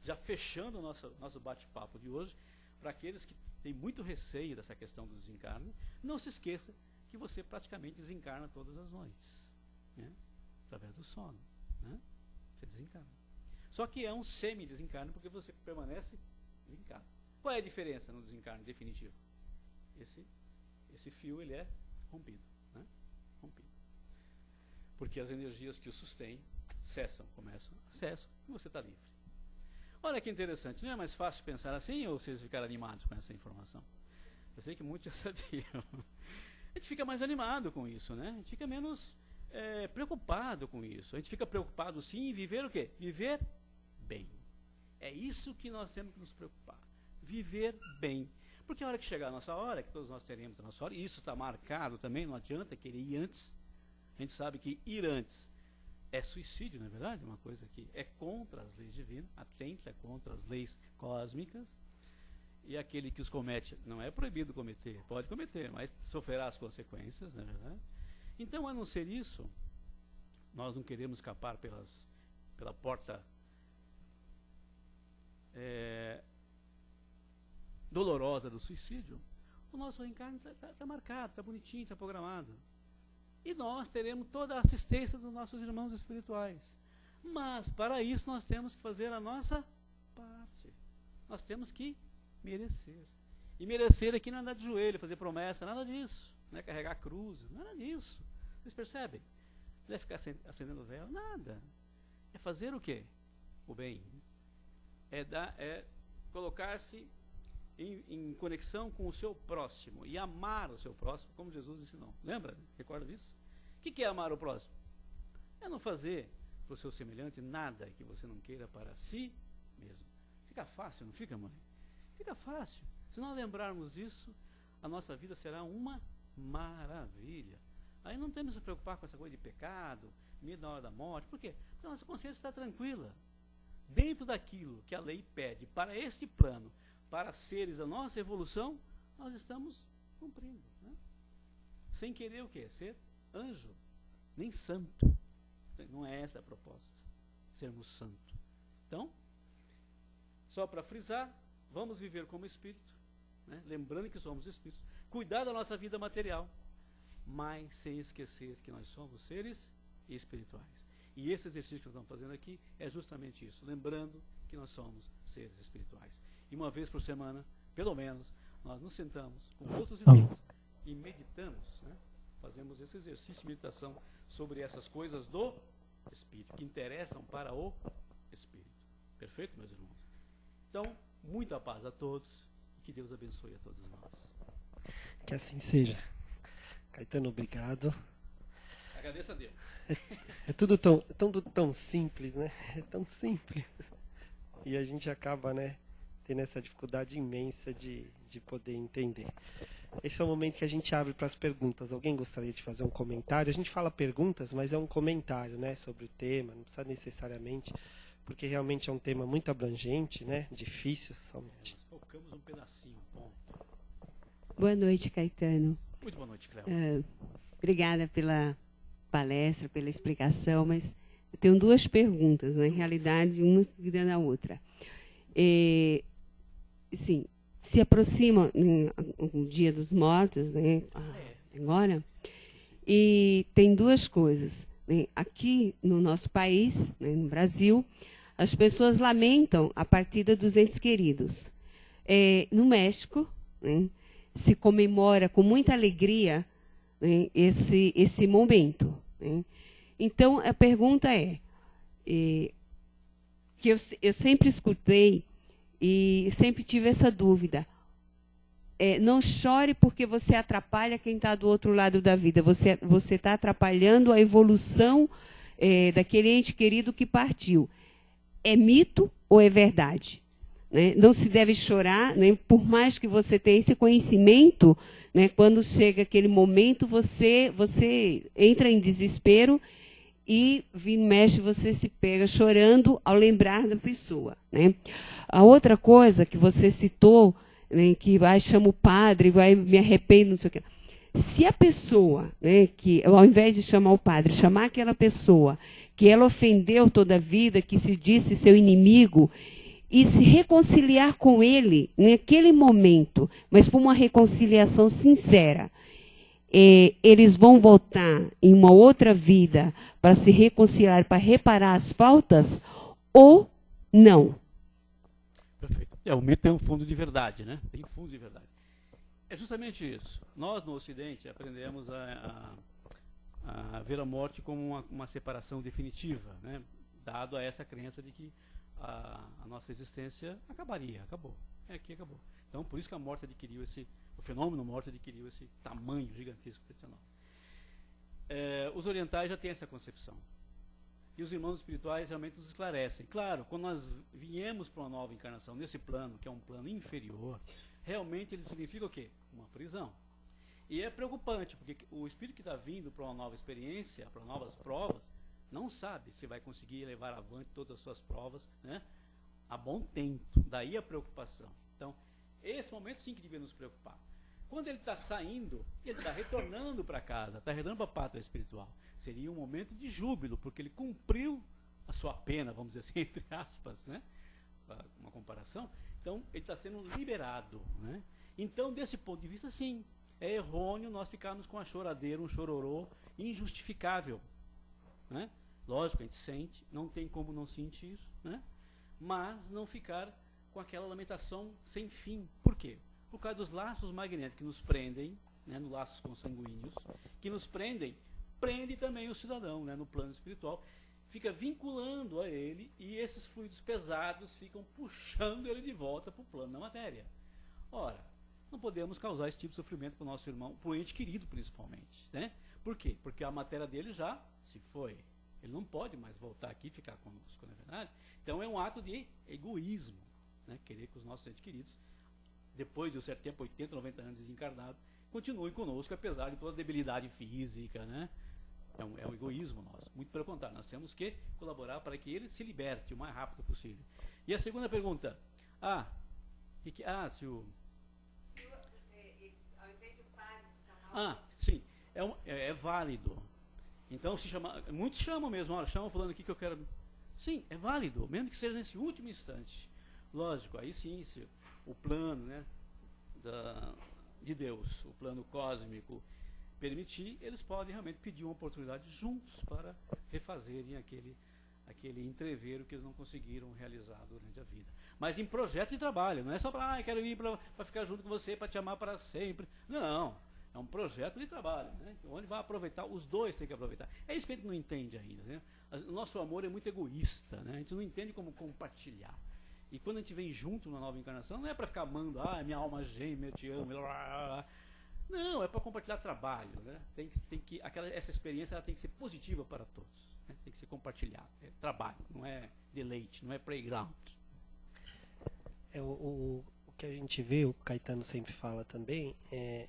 já fechando o nosso bate-papo de hoje, para aqueles que têm muito receio dessa questão do desencarne, não se esqueça que você praticamente desencarna todas as noites, né? Através do sono, né? Você desencarna. Só que é um semi-desencarne porque você permanece desencarno. Qual é a diferença no desencarne definitivo? Esse fio, ele é rompido, né? Rompido. Porque as energias que o sustêm cessam e você está livre. Olha que interessante, não é mais fácil pensar assim ou vocês ficaram animados com essa informação? Eu sei que muitos já sabiam. A gente fica mais animado com isso, né? A gente fica menos preocupado com isso. A gente fica preocupado sim em viver o quê? Viver bem. É isso que nós temos que nos preocupar. Viver bem. Porque a hora que chegar a nossa hora, que todos nós teremos a nossa hora, e isso está marcado também, não adianta querer ir antes. A gente sabe que ir antes é suicídio, não é verdade? Uma coisa que é contra as leis divinas, atenta contra as leis cósmicas. E aquele que os comete, não é proibido cometer, pode cometer, mas sofrerá as consequências, não é verdade? Então, a não ser isso, nós não queremos escapar pela porta dolorosa do suicídio. O nosso reencarne está marcado, está bonitinho, está programado. E nós teremos toda a assistência dos nossos irmãos espirituais. Mas, para isso, nós temos que fazer a nossa parte. Nós temos que merecer. E merecer aqui não é andar de joelho, fazer promessa, nada disso. Não é carregar cruzes, nada disso. Vocês percebem? Não é ficar acendendo vela, nada. É fazer o quê? O bem. É colocar-se em conexão com o seu próximo e amar o seu próximo, como Jesus ensinou. Lembra? Recorda disso? O que é amar o próximo? É não fazer para o seu semelhante nada que você não queira para si mesmo. Fica fácil, não fica, mãe? Fica fácil. Se nós lembrarmos disso, a nossa vida será uma maravilha. Aí não temos que se preocupar com essa coisa de pecado, medo na hora da morte. Por quê? Porque a nossa consciência está tranquila. Dentro daquilo que a lei pede para este plano, para seres da nossa evolução, nós estamos cumprindo, né? Sem querer o quê? Ser anjo, nem santo. Não é essa a proposta, sermos santo. Então, só para frisar, vamos viver como espírito, né? Lembrando que somos espíritos, cuidar da nossa vida material, mas sem esquecer que nós somos seres espirituais. E esse exercício que nós estamos fazendo aqui é justamente isso, lembrando que nós somos seres espirituais. E uma vez por semana, pelo menos, nós nos sentamos com outros irmãos e meditamos, né? Fazemos esse exercício de meditação sobre essas coisas do espírito, que interessam para o espírito. Perfeito, meus irmãos? Então, muita paz a todos e que Deus abençoe a todos nós. Que assim seja. Caetano, obrigado. Agradeço a Deus. É tudo tão simples, né? É tão simples. E a gente acaba, né, tendo essa dificuldade imensa de poder entender. Esse é o momento que a gente abre para as perguntas. Alguém gostaria de fazer um comentário? A gente fala perguntas, mas é um comentário, né, sobre o tema, não precisa necessariamente, porque realmente é um tema muito abrangente, né, difícil somente. Nós focamos um pedacinho, ponto. Boa noite, Caetano. Muito boa noite, Cléo. Obrigada pela palestra, pela explicação, mas eu tenho duas perguntas, na realidade, uma seguida na outra. Sim, se aproxima o Dia dos Mortos, né, agora, e tem duas coisas. Né, aqui no nosso país, né, no Brasil, as pessoas lamentam a partida dos entes queridos. No México, né, se comemora com muita alegria, né, esse momento. Né. Então, a pergunta que eu sempre escutei e sempre tive essa dúvida. Não chore porque você atrapalha quem está do outro lado da vida. Você está atrapalhando a evolução daquele ente querido que partiu. É mito ou é verdade? Né? Não se deve chorar, né? Por mais que você tenha esse conhecimento, né? Quando chega aquele momento, você entra em desespero e vira e mexe você se pega chorando ao lembrar da pessoa, né? A outra coisa que você citou, né, que vai chama o padre, vai me arrependo, não sei o quê. Se a pessoa, né, que ao invés de chamar o padre, chamar aquela pessoa que ela ofendeu toda a vida, que se disse seu inimigo, e se reconciliar com ele naquele momento, mas for uma reconciliação sincera, eles vão voltar em uma outra vida para se reconciliar, para reparar as faltas, ou não? Perfeito. O mito tem um fundo de verdade, né? Tem fundo de verdade. É justamente isso. Nós, no Ocidente, aprendemos a ver a morte como uma separação definitiva, né? Dado a essa crença de que a nossa existência acabaria, acabou. Aqui acabou. Então, por isso que a morte adquiriu o fenômeno morte adquiriu esse tamanho gigantesco frente a nós. Os orientais já têm essa concepção. E os irmãos espirituais realmente nos esclarecem. Claro, quando nós viemos para uma nova encarnação, nesse plano, que é um plano inferior, realmente ele significa o quê? Uma prisão. E é preocupante, porque o espírito que está vindo para uma nova experiência, para novas provas, não sabe se vai conseguir levar avante todas as suas provas, né, a bom tempo. Daí a preocupação. Então, esse momento sim que devia nos preocupar. Quando ele está saindo, ele está retornando para casa, está retornando para a pátria espiritual. Seria um momento de júbilo, porque ele cumpriu a sua pena, vamos dizer assim, entre aspas, né? Uma comparação. Então, ele está sendo liberado, né? Então, desse ponto de vista, sim, é errôneo nós ficarmos com a choradeira, um chororô injustificável, né? Lógico, a gente sente, não tem como não sentir, né? Mas não ficar com aquela lamentação sem fim. Por quê? Por causa dos laços magnéticos que nos prendem, né, nos laços consanguíneos, que nos prende também o cidadão, né, no plano espiritual, fica vinculando a ele, e esses fluidos pesados ficam puxando ele de volta para o plano da matéria. Ora, não podemos causar esse tipo de sofrimento para o nosso irmão, para o ente querido principalmente, né? Por quê? Porque a matéria dele já se foi. Ele não pode mais voltar aqui e ficar conosco, não é verdade? Então é um ato de egoísmo, né, querer que os nossos entes queridos, depois de um certo tempo, 80, 90 anos desencarnados, continuem conosco, apesar de toda a debilidade física, né? É um egoísmo nosso. Muito pelo contrário, nós temos que colaborar para que ele se liberte o mais rápido possível. E a segunda pergunta, se o... sim, é válido. Então, se chama, muitos chamam mesmo, olha, chamam falando aqui que eu quero... Sim, é válido, mesmo que seja nesse último instante. Lógico, aí sim, se o plano, né, de Deus, o plano cósmico permitir, eles podem realmente pedir uma oportunidade juntos para refazerem aquele entreveiro que eles não conseguiram realizar durante a vida. Mas em projeto de trabalho, não é só para, quero ir para ficar junto com você, para te amar para sempre. Não, é um projeto de trabalho, né, onde vai aproveitar, os dois têm que aproveitar. É isso que a gente não entende ainda, né? O nosso amor é muito egoísta, né? A gente não entende como compartilhar. E quando a gente vem junto na nova encarnação, não é para ficar amando, minha alma gêmea, eu te amo, não, é para compartilhar trabalho, né? Essa experiência ela tem que ser positiva para todos, né? Tem que ser compartilhada, é trabalho, não é deleite, não é playground. O que a gente vê, o Caetano sempre fala também, é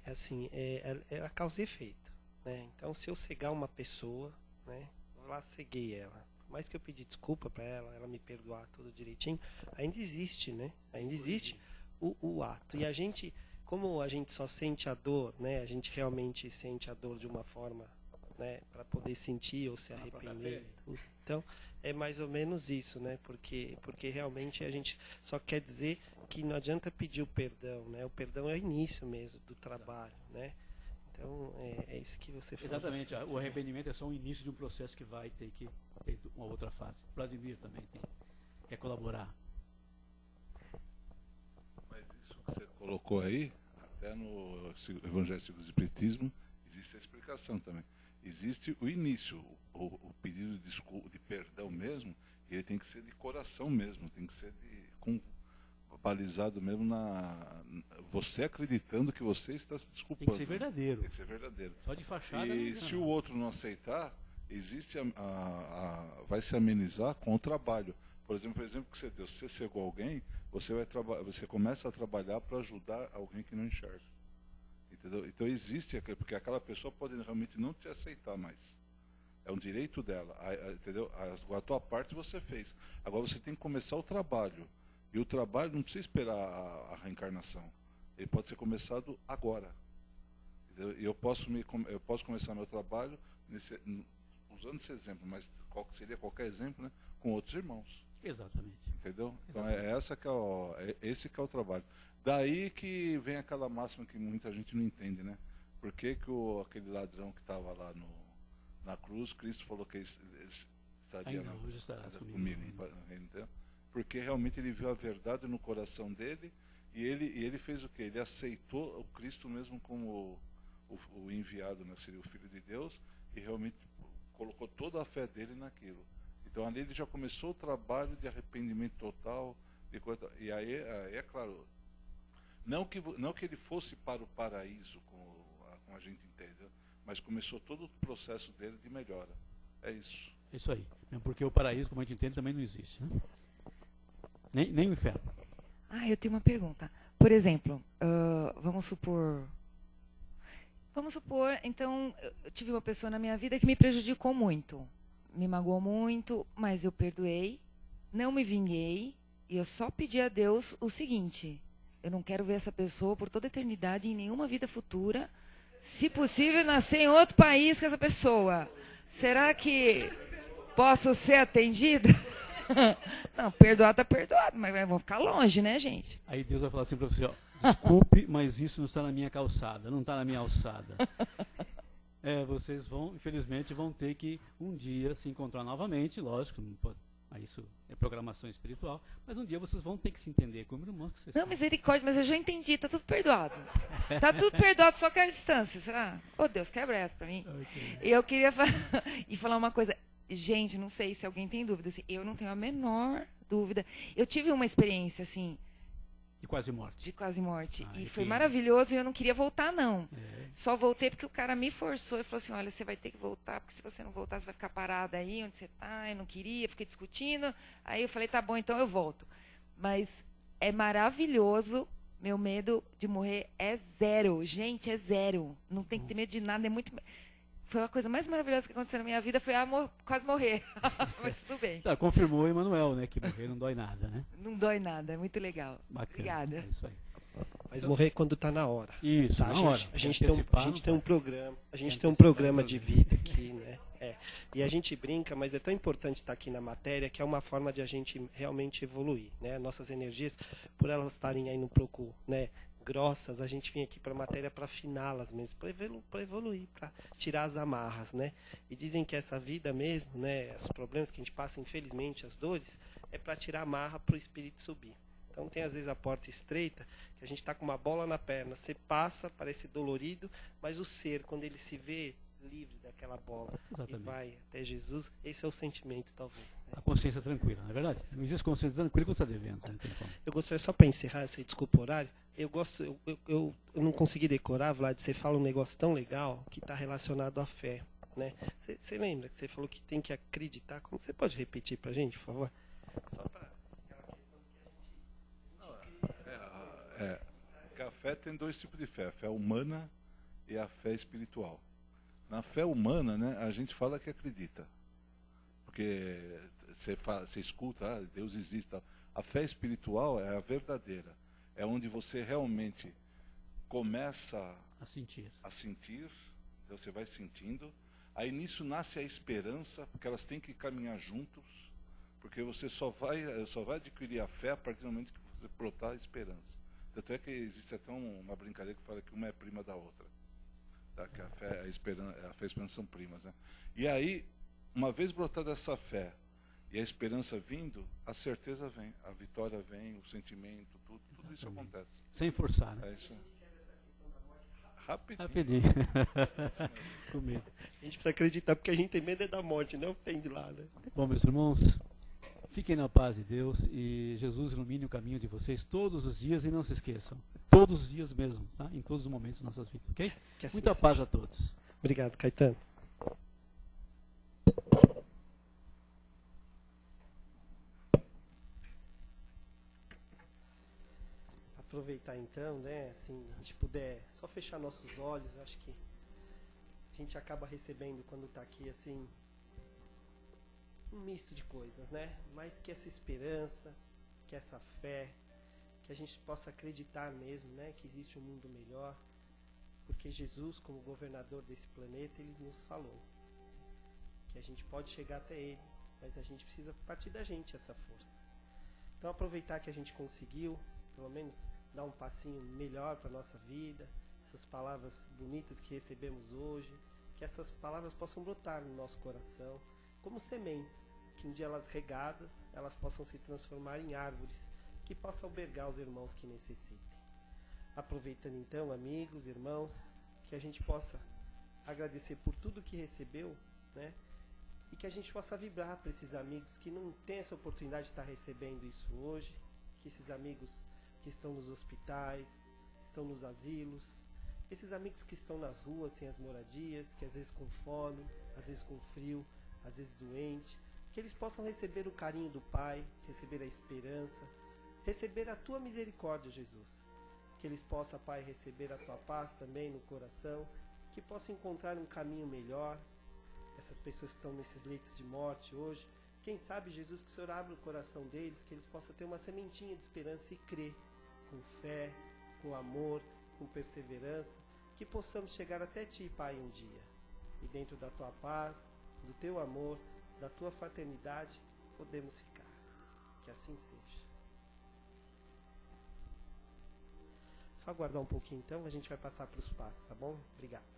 a causa e efeito, né? Então, se eu cegar uma pessoa, né, eu lá ceguei ela, por mais que eu pedi desculpa para ela me perdoar tudo direitinho, ainda existe, né? Ainda existe o ato. E a gente, como a gente só sente a dor, né? A gente realmente sente a dor de uma forma, né, para poder sentir ou se arrepender. Então, é mais ou menos isso, né? Porque realmente a gente só quer dizer que não adianta pedir o perdão, né? O perdão é o início mesmo do trabalho, né? Então, é isso que você falou. Exatamente, o arrependimento é só o início de um processo que vai ter que ter uma outra fase. Vladimir também quer colaborar. Mas isso que você colocou aí, até no Evangelho segundo o Espiritismo, existe a explicação também. Existe o início, o pedido de desculpa, de perdão mesmo, ele tem que ser de coração mesmo, tem que ser balizado mesmo você acreditando que você está se desculpando. Tem que ser verdadeiro. Tem que ser verdadeiro. Só de fachada. E se o outro não aceitar, existe vai se amenizar com o trabalho. Por exemplo, o exemplo que você deu, se você cegou alguém, você começa a trabalhar para ajudar alguém que não enxerga. Entendeu? Então existe, porque aquela pessoa pode realmente não te aceitar mais. É um direito dela, entendeu? A tua parte você fez. Agora você tem que começar o trabalho. E o trabalho não precisa esperar a reencarnação. Ele pode ser começado agora. Entendeu? E eu posso começar meu trabalho usando esse exemplo, mas seria qualquer exemplo, né? Com outros irmãos. Exatamente. Entendeu? Então Exatamente. esse que é o trabalho. Daí que vem aquela máxima que muita gente não entende, né? Por que aquele ladrão que estava lá na cruz, Cristo falou que estaria Ainda hoje estarás comigo. Entendeu? Porque realmente ele viu a verdade no coração dele e ele fez o quê? Ele aceitou o Cristo mesmo como o enviado, né? Seria o Filho de Deus, e realmente colocou toda a fé dele naquilo. Então ali ele já começou o trabalho de arrependimento total, e aí é claro, não que ele fosse para o paraíso, como a gente entende, mas começou todo o processo dele de melhora. É isso. Isso aí. Mesmo porque o paraíso, como a gente entende, também não existe. Né? Nem o inferno. Eu tenho uma pergunta. Por exemplo, vamos supor, então, eu tive uma pessoa na minha vida que me prejudicou muito, me magoou muito, mas eu perdoei, não me vinguei, e eu só pedi a Deus o seguinte: eu não quero ver essa pessoa por toda a eternidade em nenhuma vida futura, se possível nascer em outro país que essa pessoa. Será que posso ser atendida? Não, perdoar está perdoado, mas vou ficar longe, né, gente? Aí Deus vai falar assim para você, ó, desculpe, mas isso não está na minha calçada, não está na minha alçada. Vocês infelizmente, vão ter que um dia se encontrar novamente, lógico, não pode, isso é programação espiritual, mas um dia vocês vão ter que se entender como irmãos que vocês Não, são. misericórdia, mas eu já entendi, está tudo perdoado. Está tudo perdoado, só que a distância, será? Deus, quebra essa para mim. Okay. E eu queria falar uma coisa. Gente, não sei se alguém tem dúvida. Assim, eu não tenho a menor dúvida. Eu tive uma experiência, assim... De quase morte. De quase morte. E foi que... maravilhoso e eu não queria voltar, não. É. Só voltei porque o cara me forçou. Ele falou assim, olha, você vai ter que voltar, porque se você não voltar, você vai ficar parada aí onde você está. Eu não queria, fiquei discutindo. Aí eu falei, tá bom, então eu volto. Mas é maravilhoso. Meu medo de morrer é zero. Gente, é zero. Não tem que ter medo de nada, é muito... Foi a coisa mais maravilhosa que aconteceu na minha vida, foi quase morrer. Mas tudo bem. Confirmou o Emanuel, né? Que morrer não dói nada, né? Não dói nada, é muito legal. Bacana. Obrigada. É isso aí. Mas morrer quando está na hora. Isso, tá? na hora. A gente tem um programa, de vida aqui, né? E a gente brinca, mas é tão importante estar aqui na matéria, que é uma forma de a gente realmente evoluir, né? Nossas energias, por elas estarem aí no procuro, né? Grossas, a gente vem aqui para a matéria para afiná-las mesmo, para evoluir, para tirar as amarras, né? E dizem que essa vida mesmo, né, os problemas que a gente passa, infelizmente, as dores, é para tirar a amarra para o espírito subir. Então tem às vezes a porta estreita, que a gente está com uma bola na perna, você passa, parece dolorido, mas o ser, quando ele se vê livre daquela bola, exatamente, e vai até Jesus, esse é o sentimento, talvez. Né? A consciência tranquila, não é verdade? Não existe consciência tranquila quando está devendo. Não tem como. Eu gostaria, só para encerrar, desculpa o horário, eu não consegui decorar, Vlad, você fala um negócio tão legal que está relacionado à fé. Né? Você lembra que você falou que tem que acreditar? Como você pode repetir para a gente, por favor? Só para... Porque a fé tem dois tipos de fé, a fé humana e a fé espiritual. Na fé humana, né, a gente fala que acredita, porque você escuta, Deus existe. A fé espiritual é a verdadeira, é onde você realmente começa a sentir, você vai sentindo, aí nisso nasce a esperança, porque elas têm que caminhar juntos, porque você só vai adquirir a fé a partir do momento que você brotar a esperança. Tanto é que existe até uma brincadeira que fala que uma é prima da outra. Tá? Que a fé e a esperança são primas. Né? E aí, uma vez brotada essa fé e a esperança vindo, a certeza vem, a vitória vem, o sentimento, tudo isso acontece. Sem forçar, né? É isso. Rapidinho. Com medo. A gente precisa acreditar, porque a gente tem medo da morte, não tem de lá, né? Bom, meus irmãos, fiquem na paz de Deus e Jesus ilumine o caminho de vocês todos os dias e não se esqueçam, todos os dias mesmo, tá? Em todos os momentos de nossas vidas, ok? Assim Muita paz a todos. Obrigado, Caetano. Aproveitar então, né, assim, a gente puder só fechar nossos olhos, acho que a gente acaba recebendo quando está aqui, assim, um misto de coisas, né? Mas que essa esperança, que essa fé, que a gente possa acreditar mesmo, né? Que existe um mundo melhor, porque Jesus, como governador desse planeta, ele nos falou que a gente pode chegar até ele, mas a gente precisa partir da gente essa força. Então aproveitar que a gente conseguiu, pelo menos dar um passinho melhor para a nossa vida, essas palavras bonitas que recebemos hoje, que essas palavras possam brotar no nosso coração, como sementes, que um dia elas regadas, elas possam se transformar em árvores, que possam albergar os irmãos que necessitem. Aproveitando então, amigos, irmãos, que a gente possa agradecer por tudo que recebeu, né? E que a gente possa vibrar para esses amigos que não têm essa oportunidade de estar recebendo isso hoje, que esses amigos que estão nos hospitais, estão nos asilos, esses amigos que estão nas ruas sem as moradias, que às vezes com fome, às vezes com frio, às vezes doente, que eles possam receber o carinho do Pai, receber a esperança, receber a Tua misericórdia, Jesus. Que eles possam, Pai, receber a Tua paz também no coração, que possam encontrar um caminho melhor. Essas pessoas que estão nesses leitos de morte hoje, quem sabe, Jesus, que o Senhor abra o coração deles, que eles possam ter uma sementinha de esperança e crer, com fé, com amor, com perseverança, que possamos chegar até Ti, Pai, um dia. E dentro da Tua paz, do Teu amor, da Tua fraternidade, podemos ficar. Que assim seja. Só aguardar um pouquinho então, a gente vai passar para os passos, tá bom? Obrigado.